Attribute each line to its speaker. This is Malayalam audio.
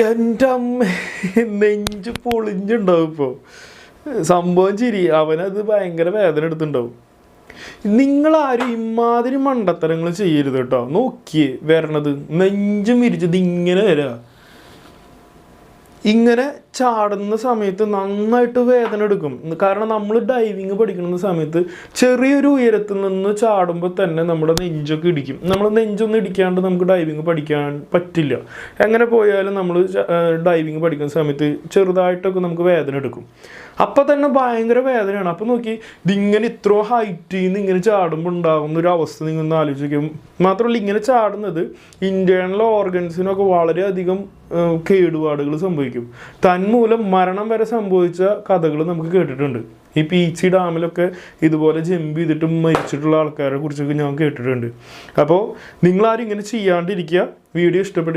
Speaker 1: എൻ്റെ അമ്മ നെഞ്ച് പൊളിഞ്ഞുണ്ടാവും ഇപ്പോൾ. സംഭവം ചിരി, അവനത് ഭയങ്കര വേദന എടുത്തുണ്ടാവും. നിങ്ങളാരും ഇമാതിരി മണ്ടത്തരങ്ങൾ ചെയ്യരുത് കേട്ടോ. നോക്കിയേ വരണത്, നെഞ്ചും വിരിച്ചത് ഇങ്ങനെ വരാ. ഇങ്ങനെ ചാടുന്ന സമയത്ത് നന്നായിട്ട് വേദന എടുക്കും. കാരണം നമ്മൾ ഡൈവിങ് പഠിക്കുന്ന സമയത്ത് ചെറിയൊരു ഉയരത്തിൽ നിന്ന് ചാടുമ്പോൾ തന്നെ നമ്മുടെ നെഞ്ചൊക്കെ ഇടിക്കും. നമ്മൾ നെഞ്ചൊന്നും ഇടിക്കാണ്ട് നമുക്ക് ഡൈവിങ് പഠിക്കാൻ പറ്റില്ല. എങ്ങനെ പോയാലും നമ്മൾ ഡൈവിങ് പഠിക്കുന്ന സമയത്ത് ചെറുതായിട്ടൊക്കെ നമുക്ക് വേദന എടുക്കും. അപ്പം തന്നെ ഭയങ്കര വേദനയാണ്. അപ്പം നോക്കി, ഇതിങ്ങനെ ഇത്രയും ഹൈറ്റിൽ നിന്ന് ഇങ്ങനെ ചാടുമ്പോൾ ഉണ്ടാകുന്ന ഒരു അവസ്ഥ നിങ്ങൾ ഒന്ന് ആലോചിക്കും. മാത്രമല്ല, ഇങ്ങനെ ചാടുന്നത് ഇൻറ്റേർണൽ ഓർഗൻസിനൊക്കെ വളരെയധികം കേടുപാടുകൾ സംഭവിക്കും. തന്മൂലം മരണം വരെ സംഭവിച്ച കഥകൾ നമുക്ക് കേട്ടിട്ടുണ്ട്. ഈ പീച്ചി ഡാമിലൊക്കെ ഇതുപോലെ ജമ്പ് ചെയ്തിട്ട് മരിച്ചിട്ടുള്ള ആൾക്കാരെ കുറിച്ചൊക്കെ ഞാൻ കേട്ടിട്ടുണ്ട്. അപ്പോൾ നിങ്ങളാരും ഇങ്ങനെ ചെയ്യാണ്ടിരിക്കുക. വീഡിയോ ഇഷ്ടപ്പെട്ടു